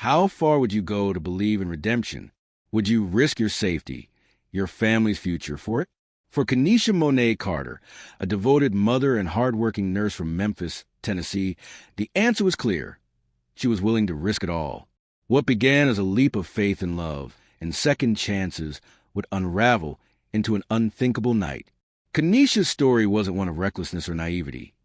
How far would you go to believe in redemption? Would you risk your safety, your family's future for it? For Keneisha Monáe Carter, a devoted mother and hardworking nurse from Memphis, Tennessee, the answer was clear. She was willing to risk it all. What began as a leap of faith and love and second chances would unravel into an unthinkable night. Keneisha's story wasn't one of recklessness or naivety.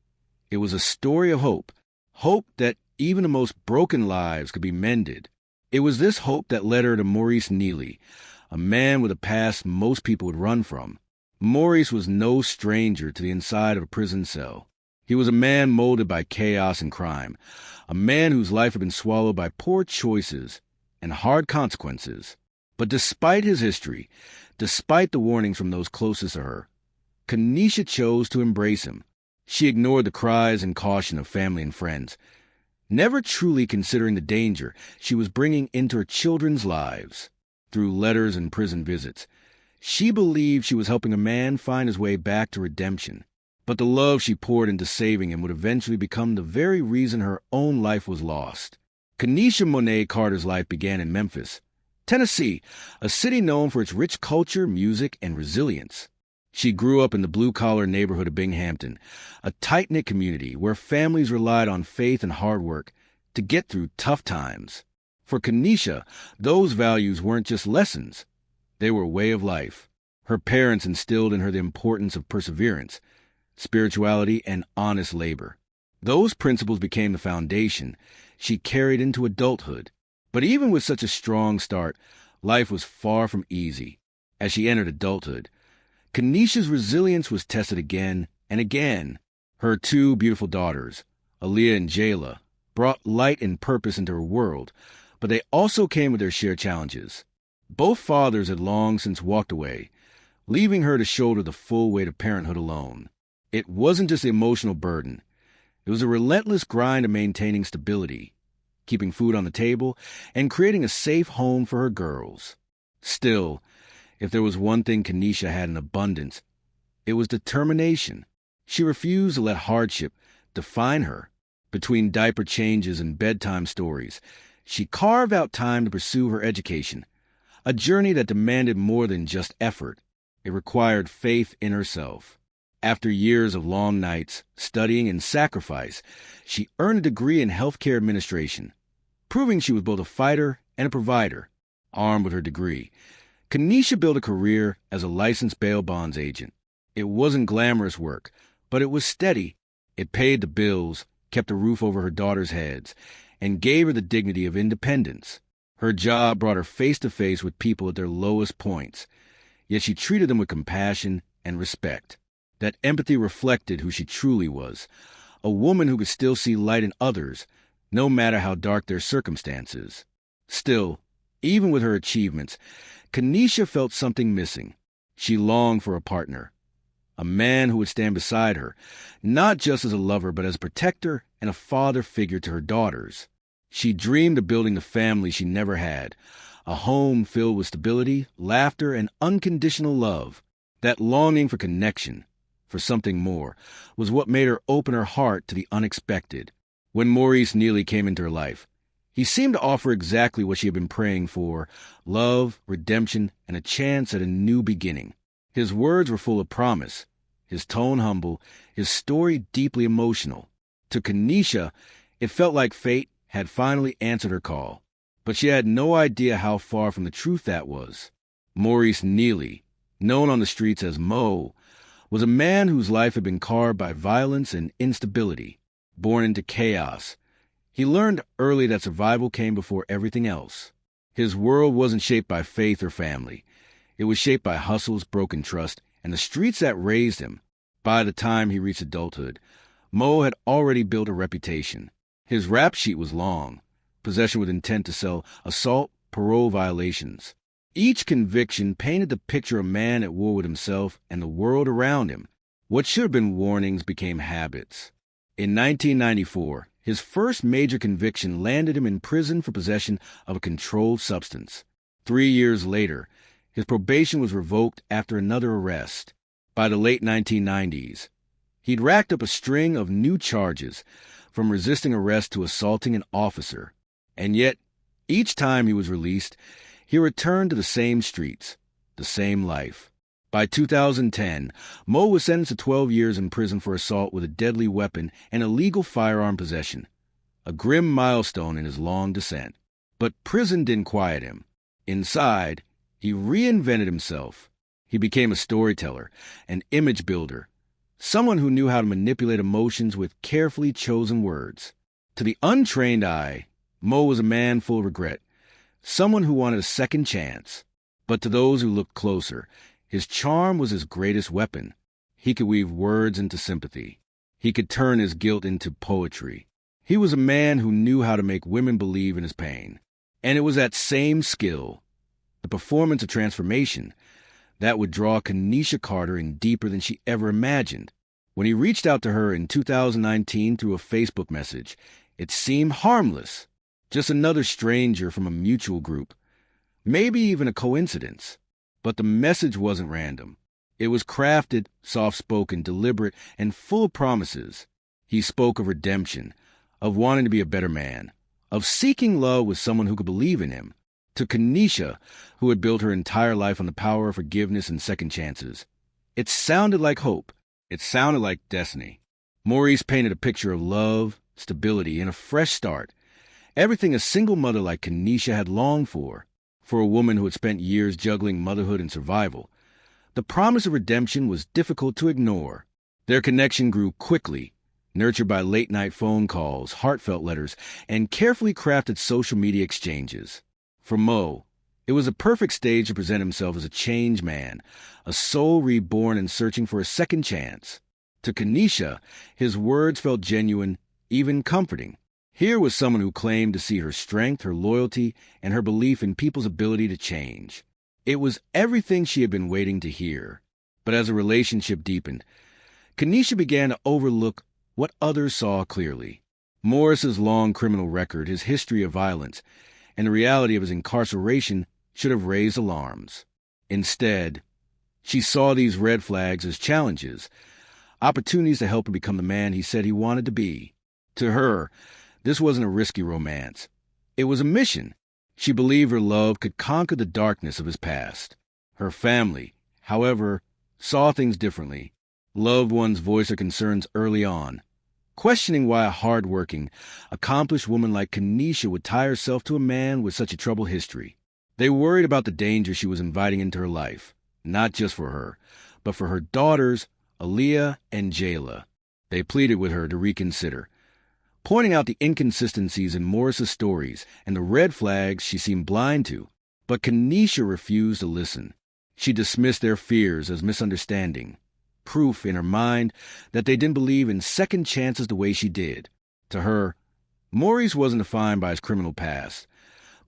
It was a story of hope. Hope that even the most broken lives could be mended. It was this hope that led her to Maurice Neely, a man with a past most people would run from. Maurice was no stranger to the inside of a prison cell. He was a man molded by chaos and crime, a man whose life had been swallowed by poor choices and hard consequences. But despite his history, despite the warnings from those closest to her, Keneisha chose to embrace him. She ignored the cries and caution of family and friends, never truly considering the danger she was bringing into her children's lives. Through letters and prison visits, she believed she was helping a man find his way back to redemption. But the love she poured into saving him would eventually become the very reason her own life was lost. Keneisha Monáe Carter's life began in Memphis, Tennessee, a city known for its rich culture, music, and resilience. She grew up in the blue-collar neighborhood of Binghamton, a tight-knit community where families relied on faith and hard work to get through tough times. For Keneisha, those values weren't just lessons. They were a way of life. Her parents instilled in her the importance of perseverance, spirituality, and honest labor. Those principles became the foundation she carried into adulthood. But even with such a strong start, life was far from easy. As she entered adulthood, Keneisha's resilience was tested again and again. Her two beautiful daughters, Aaliyah and Jayla, brought light and purpose into her world, but they also came with their shared challenges. Both fathers had long since walked away, leaving her to shoulder the full weight of parenthood alone. It wasn't just the emotional burden. It was a relentless grind of maintaining stability, keeping food on the table, and creating a safe home for her girls. Still, if there was one thing Keneisha had in abundance, it was determination. She refused to let hardship define her. Between diaper changes and bedtime stories, she carved out time to pursue her education, a journey that demanded more than just effort. It required faith in herself. After years of long nights, studying, and sacrifice, she earned a degree in healthcare administration, proving she was both a fighter and a provider. Armed with her degree, Keneisha built a career as a licensed bail bonds agent. It wasn't glamorous work, but it was steady. It paid the bills, kept a roof over her daughters' heads, and gave her the dignity of independence. Her job brought her face-to-face with people at their lowest points, yet she treated them with compassion and respect. That empathy reflected who she truly was, a woman who could still see light in others, no matter how dark their circumstances. Still, even with her achievements, Keneisha felt something missing. She longed for a partner, a man who would stand beside her, not just as a lover but as a protector and a father figure to her daughters. She dreamed of building the family she never had, a home filled with stability, laughter, and unconditional love. That longing for connection, for something more, was what made her open her heart to the unexpected. When Maurice Neely came into her life, he seemed to offer exactly what she had been praying for: love, redemption, and a chance at a new beginning. His words were full of promise, his tone humble, his story deeply emotional. To Keneisha, it felt like fate had finally answered her call, but she had no idea how far from the truth that was. Maurice Neely, known on the streets as Mo, was a man whose life had been carved by violence and instability. Born into chaos, he learned early that survival came before everything else. His world wasn't shaped by faith or family. It was shaped by hustles, broken trust, and the streets that raised him. By the time he reached adulthood, Mo had already built a reputation. His rap sheet was long: possession with intent to sell, assault, parole violations. Each conviction painted the picture of a man at war with himself and the world around him. What should have been warnings became habits. In 1994, his first major conviction landed him in prison for possession of a controlled substance. 3 years later, his probation was revoked after another arrest. By the late 1990s, he'd racked up a string of new charges, from resisting arrest to assaulting an officer. And yet, Each time he was released, he returned to the same streets, the same life. By 2010, Mo was sentenced to 12 years in prison for assault with a deadly weapon and illegal firearm possession, a grim milestone in his long descent. But prison didn't quiet him. Inside, he reinvented himself. He became a storyteller, an image builder, someone who knew how to manipulate emotions with carefully chosen words. To the untrained eye, Mo was a man full of regret, someone who wanted a second chance. But to those who looked closer, his charm was his greatest weapon. He could weave words into sympathy. He could turn his guilt into poetry. He was a man who knew how to make women believe in his pain. And it was that same skill, the performance of transformation, that would draw Keneisha Carter in deeper than she ever imagined. When he reached out to her in 2019 through a Facebook message, it seemed harmless, just another stranger from a mutual group, maybe even a coincidence. But the message wasn't random. It was crafted, soft-spoken, deliberate, and full of promises. He spoke of redemption, of wanting to be a better man, of seeking love with someone who could believe in him. To Keneisha, who had built her entire life on the power of forgiveness and second chances, it sounded like hope. It sounded like destiny. Maurice painted a picture of love, stability, and a fresh start. Everything a single mother like Keneisha had longed for a woman who had spent years juggling motherhood and survival. The promise of redemption was difficult to ignore. Their connection grew quickly, nurtured by late-night phone calls, heartfelt letters, and carefully crafted social media exchanges. For Mo, it was a perfect stage to present himself as a changed man, a soul reborn and searching for a second chance. To Keneisha, his words felt genuine, even comforting. Here was someone who claimed to see her strength, her loyalty, and her belief in people's ability to change. It was everything she had been waiting to hear. But as the relationship deepened, Keneisha began to overlook what others saw clearly. Maurice's long criminal record, his history of violence, and the reality of his incarceration should have raised alarms. Instead, she saw these red flags as challenges, opportunities to help him become the man he said he wanted to be. To her, this wasn't a risky romance. It was a mission. She believed her love could conquer the darkness of his past. Her family, however, saw things differently. Loved ones voiced their concerns early on, questioning why a hard-working, accomplished woman like Keneisha would tie herself to a man with such a troubled history. They worried about the danger she was inviting into her life, not just for her, but for her daughters, Aaliyah and Jayla. They pleaded with her to reconsider, pointing out the inconsistencies in Maurice's stories and the red flags she seemed blind to. But Keneisha refused to listen. She dismissed their fears as misunderstanding, proof in her mind that they didn't believe in second chances the way she did. To her, Maurice wasn't defined by his criminal past,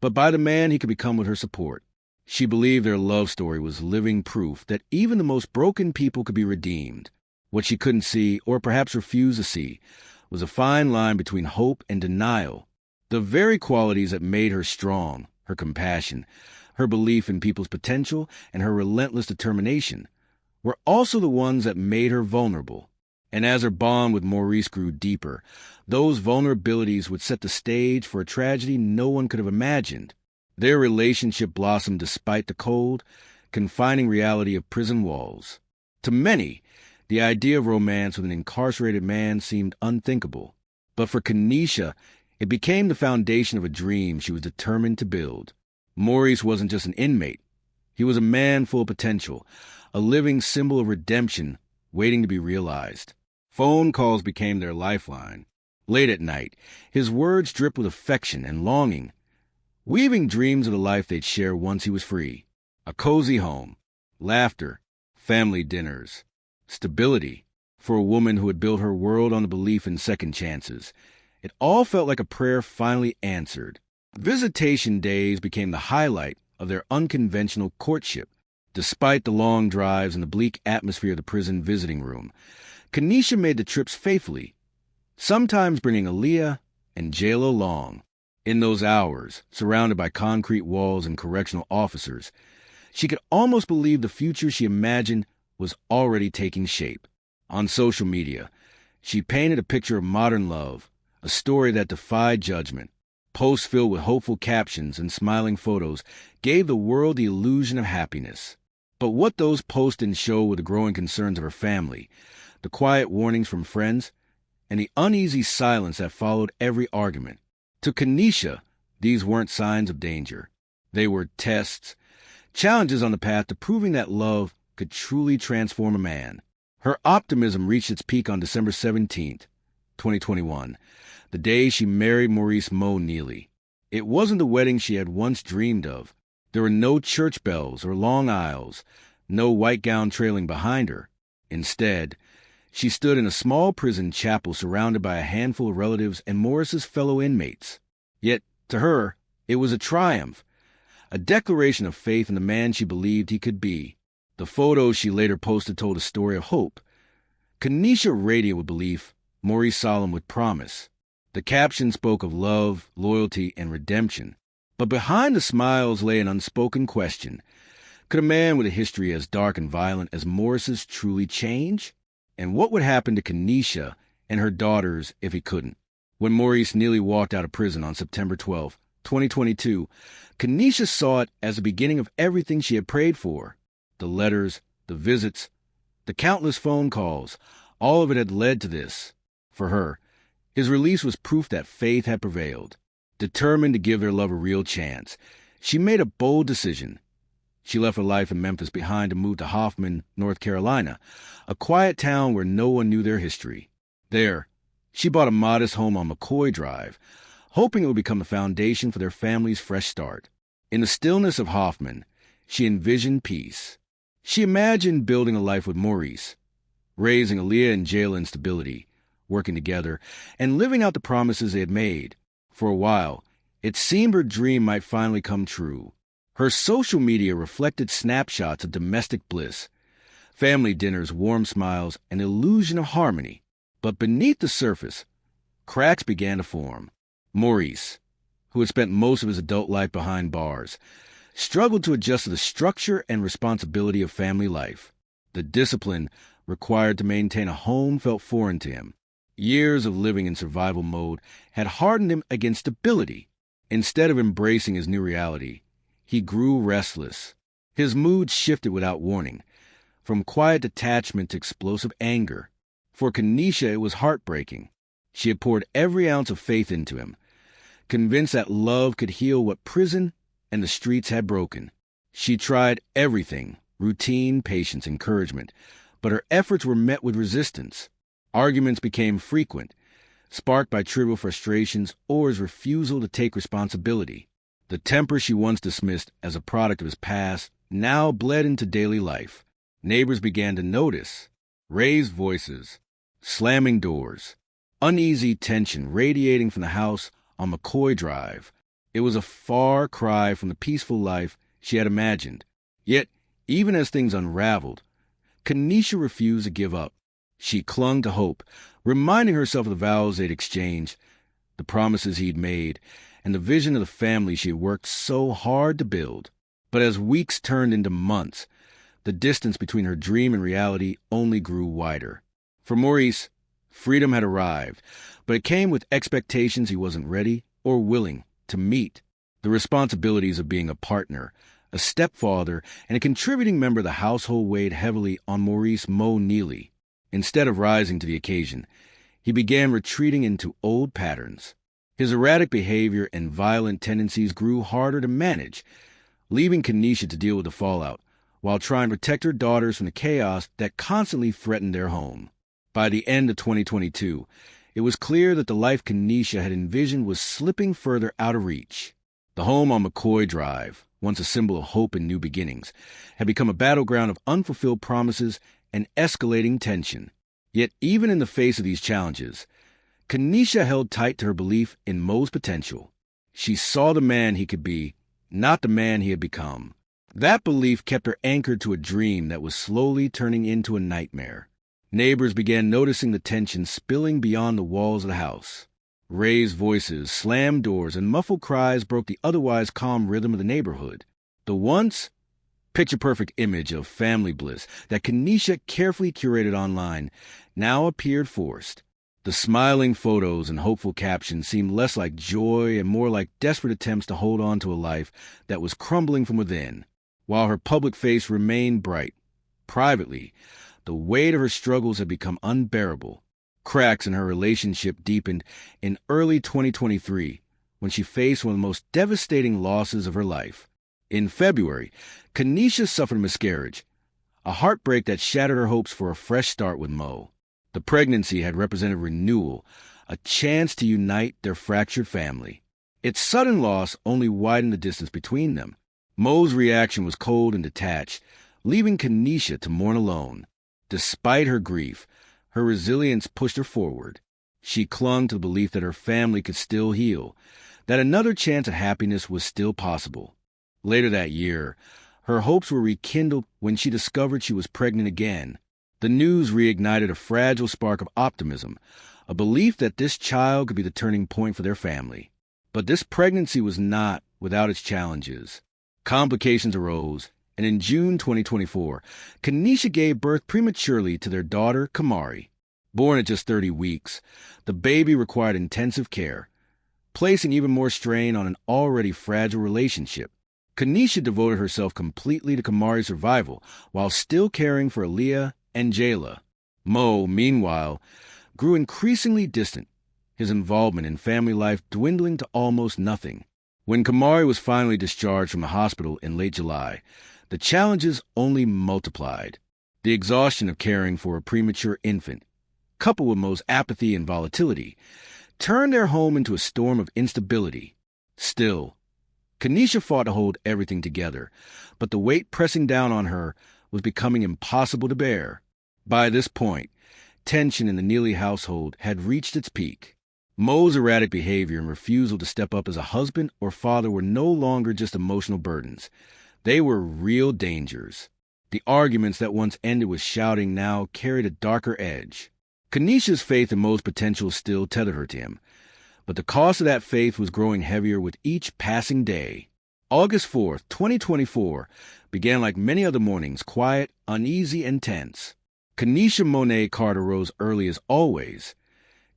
but by the man he could become with her support. She believed their love story was living proof that even the most broken people could be redeemed. What she couldn't see, or perhaps refused to see, was a fine line between hope and denial. The very qualities that made her strong, her compassion, her belief in people's potential, and her relentless determination, were also the ones that made her vulnerable. And as her bond with Maurice grew deeper, those vulnerabilities would set the stage for a tragedy no one could have imagined. Their relationship blossomed despite the cold, confining reality of prison walls. To many, the idea of romance with an incarcerated man seemed unthinkable. But for Keneisha, it became the foundation of a dream she was determined to build. Maurice wasn't just an inmate. He was a man full of potential, a living symbol of redemption waiting to be realized. Phone calls became their lifeline. Late at night, his words dripped with affection and longing, weaving dreams of the life they'd share once he was free. A cozy home, laughter, family dinners, stability for a woman who had built her world on the belief in second chances. It all felt like a prayer finally answered. Visitation days became the highlight of their unconventional courtship. Despite the long drives and the bleak atmosphere of the prison visiting room, Keneisha made the trips faithfully, sometimes bringing Aaliyah and Jayla along. In those hours, surrounded by concrete walls and correctional officers, she could almost believe the future she imagined was already taking shape. On social media, she painted a picture of modern love, a story that defied judgment, Posts filled with hopeful captions and smiling photos gave the world the illusion of happiness. But what those posts didn't show were the growing concerns of her family, the quiet warnings from friends, and the uneasy silence that followed every argument. To Keneisha, these weren't signs of danger. They were tests, challenges on the path to proving that love could truly transform a man. Her optimism reached its peak on December 17th, 2021, the day she married Maurice Neely. It wasn't the wedding she had once dreamed of. There were no church bells or long aisles, no white gown trailing behind her. Instead, she stood in a small prison chapel surrounded by a handful of relatives and Maurice's fellow inmates. Yet, to her, it was a triumph, a declaration of faith in the man she believed he could be. The photos she later posted told a story of hope. Keneisha radiated with belief, Maurice solemn with promise. The caption spoke of love, loyalty, and redemption. But behind the smiles lay an unspoken question. Could a man with a history as dark and violent as Maurice's truly change? And what would happen to Keneisha and her daughters if he couldn't? When Maurice Neely walked out of prison on September 12, 2022, Keneisha saw it as the beginning of everything she had prayed for. The letters, the visits, the countless phone calls, all of it had led to this. For her, his release was proof that faith had prevailed. Determined to give their love a real chance, she made a bold decision. She left her life in Memphis behind to move to Hoffman, North Carolina, a quiet town where no one knew their history. There, she bought a modest home on McCoy Drive, hoping it would become the foundation for their family's fresh start. In the stillness of Hoffman, she envisioned peace. She imagined building a life with Maurice, raising Aaliyah in jail instability, working together, and living out the promises they had made. For a while, it seemed her dream might finally come true. Her social media reflected snapshots of domestic bliss, family dinners, warm smiles, an illusion of harmony. But beneath the surface, cracks began to form. Maurice, who had spent most of his adult life behind bars, struggled to adjust to the structure and responsibility of family life. The discipline required to maintain a home felt foreign to him. Years of living in survival mode had hardened him against stability. Instead of embracing his new reality, he grew restless. His mood shifted without warning, from quiet detachment to explosive anger. For Keneisha, it was heartbreaking. She had poured every ounce of faith into him, convinced that love could heal what prison and the streets had broken. She tried everything, routine, patience, encouragement, but her efforts were met with resistance. Arguments became frequent, sparked by trivial frustrations or his refusal to take responsibility. The temper she once dismissed as a product of his past now bled into daily life. Neighbors began to notice, raised voices, slamming doors, uneasy tension radiating from the house on McCoy Drive. It was a far cry from the peaceful life she had imagined. Yet, even as things unraveled, Keneisha refused to give up. She clung to hope, reminding herself of the vows they'd exchanged, the promises he'd made, and the vision of the family she had worked so hard to build. But as weeks turned into months, the distance between her dream and reality only grew wider. For Maurice, freedom had arrived, but it came with expectations he wasn't ready or willing to meet. The responsibilities of being a partner, a stepfather, and a contributing member of the household weighed heavily on Maurice Neely. Instead of rising to the occasion, he began retreating into old patterns. His erratic behavior and violent tendencies grew harder to manage, leaving Keneisha to deal with the fallout, while trying to protect her daughters from the chaos that constantly threatened their home. By the end of 2022, it was clear that the life Keneisha had envisioned was slipping further out of reach. The home on McCoy Drive, once a symbol of hope and new beginnings, had become a battleground of unfulfilled promises and escalating tension. Yet even in the face of these challenges, Keneisha held tight to her belief in Mo's potential. She saw the man he could be, not the man he had become. That belief kept her anchored to a dream that was slowly turning into a nightmare. Neighbors began noticing the tension spilling beyond the walls of the house. Raised voices, slammed doors, and muffled cries broke the otherwise calm rhythm of the neighborhood. The once picture-perfect image of family bliss that Keneisha carefully curated online now appeared forced. The smiling photos and hopeful captions seemed less like joy and more like desperate attempts to hold on to a life that was crumbling from within. While her public face remained bright, privately, the weight of her struggles had become unbearable. Cracks in her relationship deepened in early 2023 when she faced one of the most devastating losses of her life. In February, Keneisha suffered a miscarriage, a heartbreak that shattered her hopes for a fresh start with Mo. The pregnancy had represented renewal, a chance to unite their fractured family. Its sudden loss only widened the distance between them. Mo's reaction was cold and detached, leaving Keneisha to mourn alone. Despite her grief, her resilience pushed her forward. She clung to the belief that her family could still heal, that another chance at happiness was still possible. Later that year, her hopes were rekindled when she discovered she was pregnant again. The news reignited a fragile spark of optimism, a belief that this child could be the turning point for their family. But this pregnancy was not without its challenges. Complications arose, and in June 2024, Keneisha gave birth prematurely to their daughter, Kamari. Born at just 30 weeks, the baby required intensive care, placing even more strain on an already fragile relationship. Keneisha devoted herself completely to Kamari's survival while still caring for Aaliyah and Jayla. Mo, meanwhile, grew increasingly distant, his involvement in family life dwindling to almost nothing. When Kamari was finally discharged from the hospital in late July, the challenges only multiplied. The exhaustion of caring for a premature infant, coupled with Mo's apathy and volatility, turned their home into a storm of instability. Still, Keneisha fought to hold everything together, but the weight pressing down on her was becoming impossible to bear. By this point, tension in the Neely household had reached its peak. Mo's erratic behavior and refusal to step up as a husband or father were no longer just emotional burdens. They were real dangers. The arguments that once ended with shouting now carried a darker edge. Keneisha's faith in Mo's potential still tethered her to him, but the cost of that faith was growing heavier with each passing day. August 4th, 2024, began like many other mornings, quiet, uneasy, and tense. Keneisha Monáe Carter rose early as always,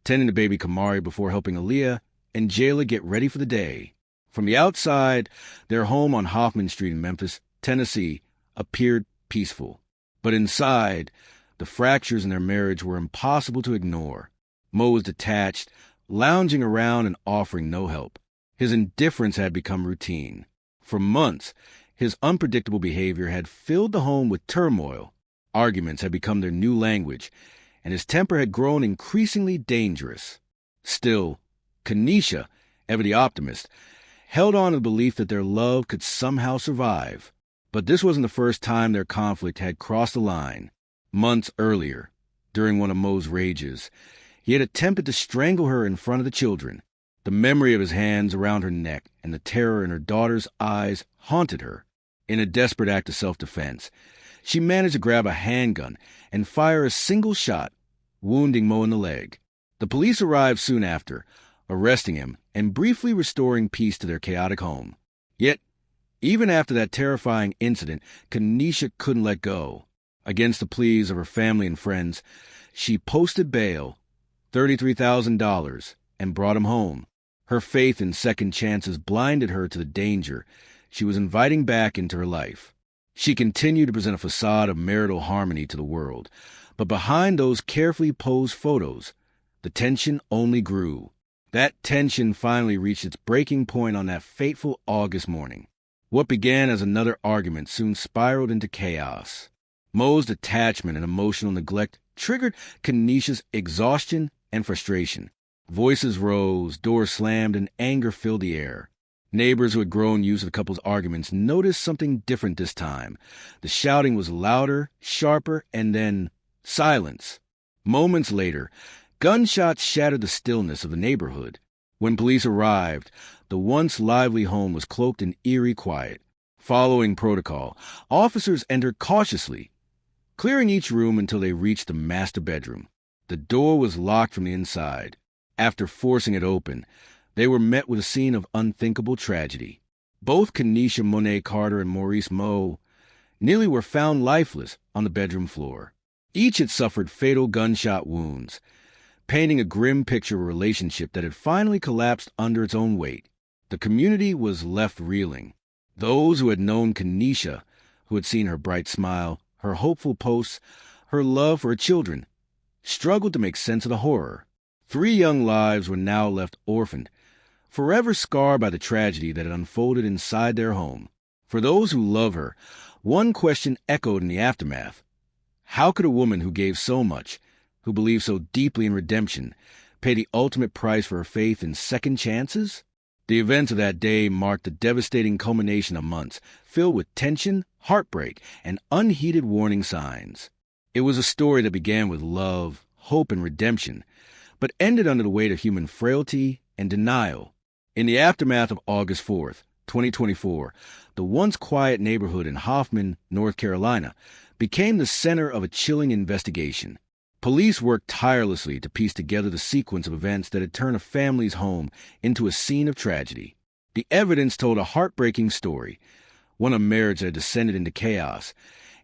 tending to baby Kamari before helping Aaliyah and Jayla get ready for the day. From the outside, their home on Hoffman Street in Memphis, Tennessee, appeared peaceful. But inside, the fractures in their marriage were impossible to ignore. Mo was detached, lounging around and offering no help. His indifference had become routine. For months, his unpredictable behavior had filled the home with turmoil. Arguments had become their new language, and his temper had grown increasingly dangerous. Still, Keneisha, ever the optimist, held on to the belief that their love could somehow survive. But this wasn't the first time their conflict had crossed the line. Months earlier, during one of Mo's rages, he had attempted to strangle her in front of the children. The memory of his hands around her neck and the terror in her daughter's eyes haunted her. In a desperate act of self-defense, she managed to grab a handgun and fire a single shot, wounding Mo in the leg. The police arrived soon after, arresting him and briefly restoring peace to their chaotic home. Yet, even after that terrifying incident, Keneisha couldn't let go. Against the pleas of her family and friends, she posted bail, $33,000, and brought him home. Her faith in second chances blinded her to the danger she was inviting back into her life. She continued to present a facade of marital harmony to the world, but behind those carefully posed photos, the tension only grew. That tension finally reached its breaking point on that fateful August morning. What began as another argument soon spiraled into chaos. Mo's detachment and emotional neglect triggered Keneisha's exhaustion and frustration. Voices rose, doors slammed, and anger filled the air. Neighbors who had grown used to the couple's arguments noticed something different this time. The shouting was louder, sharper, and then silence. Moments later, gunshots shattered the stillness of the neighborhood. When police arrived, the once lively home was cloaked in eerie quiet. Following protocol, officers entered cautiously, clearing each room until they reached the master bedroom. The door was locked from the inside. After forcing it open, they were met with a scene of unthinkable tragedy. Both Keneisha Monáe Carter and Maurice Neely were found lifeless on the bedroom floor. Each had suffered fatal gunshot wounds. painting a grim picture of a relationship that had finally collapsed under its own weight. The community was left reeling. Those who had known Keneisha, who had seen her bright smile, her hopeful posts, her love for her children, struggled to make sense of the horror. 3 young lives were now left orphaned, forever scarred by the tragedy that had unfolded inside their home. For those who love her, one question echoed in the aftermath. How could a woman who gave so much, who believed so deeply in redemption, pay the ultimate price for her faith in second chances? The events of that day marked the devastating culmination of months, filled with tension, heartbreak, and unheeded warning signs. It was a story that began with love, hope, and redemption, but ended under the weight of human frailty and denial. In the aftermath of August 4th, 2024, the once quiet neighborhood in Hoffman, North Carolina, became the center of a chilling investigation. Police worked tirelessly to piece together the sequence of events that had turned a family's home into a scene of tragedy. The evidence told a heartbreaking story, one of marriage that had descended into chaos,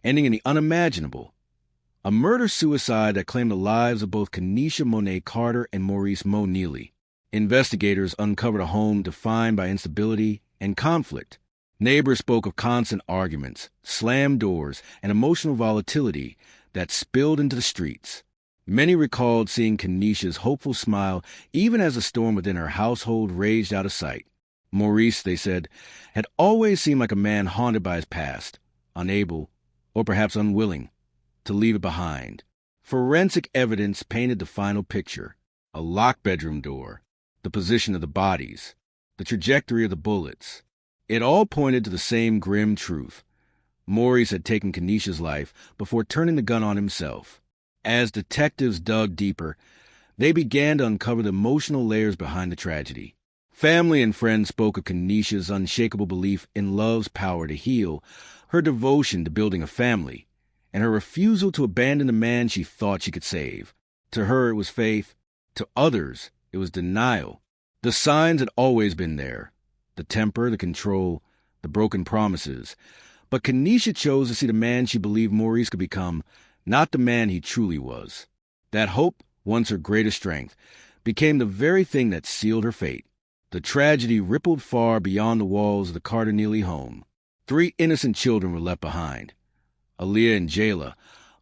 ending in the unimaginable. A murder-suicide that claimed the lives of both Keneisha Monáe Carter and Maurice Neely. Investigators uncovered a home defined by instability and conflict. Neighbors spoke of constant arguments, slammed doors, and emotional volatility that spilled into the streets. Many recalled seeing Keneisha's hopeful smile even as the storm within her household raged out of sight. Maurice, they said, had always seemed like a man haunted by his past, unable, or perhaps unwilling, to leave it behind. Forensic evidence painted the final picture: a locked bedroom door, the position of the bodies, the trajectory of the bullets. It all pointed to the same grim truth. Maurice had taken Keneisha's life before turning the gun on himself. As detectives dug deeper, they began to uncover the emotional layers behind the tragedy. Family and friends spoke of Keneisha's unshakable belief in love's power to heal, her devotion to building a family, and her refusal to abandon the man she thought she could save. To her, it was faith. To others, it was denial. The signs had always been there: the temper, the control, the broken promises. But Keneisha chose to see the man she believed Maurice could become, not the man he truly was. That hope, once her greatest strength, became the very thing that sealed her fate. The tragedy rippled far beyond the walls of the Carter-Neely home. 3 innocent children were left behind: Aaliyah and Jayla,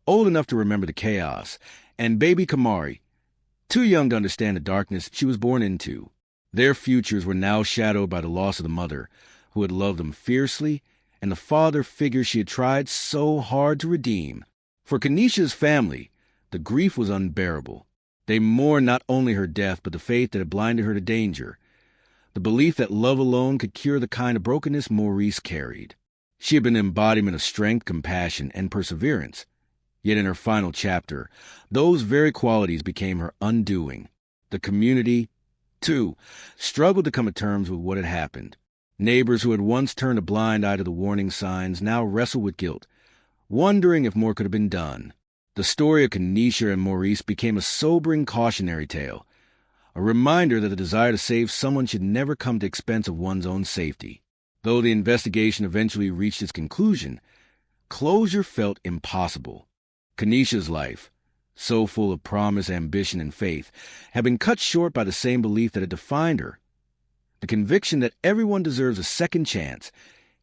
old enough to remember the chaos, and baby Kamari, too young to understand the darkness she was born into. Their futures were now shadowed by the loss of the mother, who had loved them fiercely, and the father figure she had tried so hard to redeem. For Keneisha's family, the grief was unbearable. They mourned not only her death, but the faith that had blinded her to danger, the belief that love alone could cure the kind of brokenness Maurice carried. She had been an embodiment of strength, compassion, and perseverance. Yet in her final chapter, those very qualities became her undoing. The community, too, struggled to come to terms with what had happened. Neighbors who had once turned a blind eye to the warning signs now wrestled with guilt, wondering if more could have been done. The story of Keneisha and Maurice became a sobering cautionary tale, a reminder that the desire to save someone should never come to the expense of one's own safety. Though the investigation eventually reached its conclusion, closure felt impossible. Keneisha's life, so full of promise, ambition, and faith, had been cut short by the same belief that had defined her: the conviction that everyone deserves a second chance,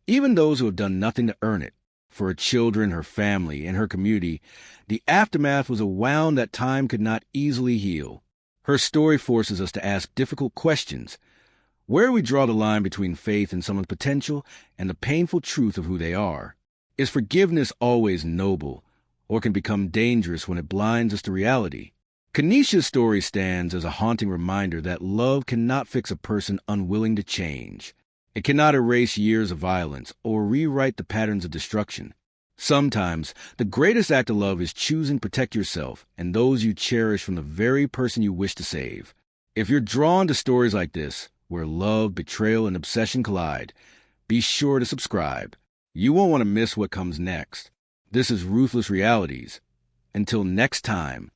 even those who have done nothing to earn it. For her children, her family, and her community, the aftermath was a wound that time could not easily heal. Her story forces us to ask difficult questions. Where do we draw the line between faith in someone's potential and the painful truth of who they are? Is forgiveness always noble, or can become dangerous when it blinds us to reality? Keneisha's story stands as a haunting reminder that love cannot fix a person unwilling to change. It cannot erase years of violence or rewrite the patterns of destruction. Sometimes, the greatest act of love is choosing to protect yourself and those you cherish from the very person you wish to save. If you're drawn to stories like this, where love, betrayal, and obsession collide, be sure to subscribe. You won't want to miss what comes next. This is Ruthless Realities. Until next time.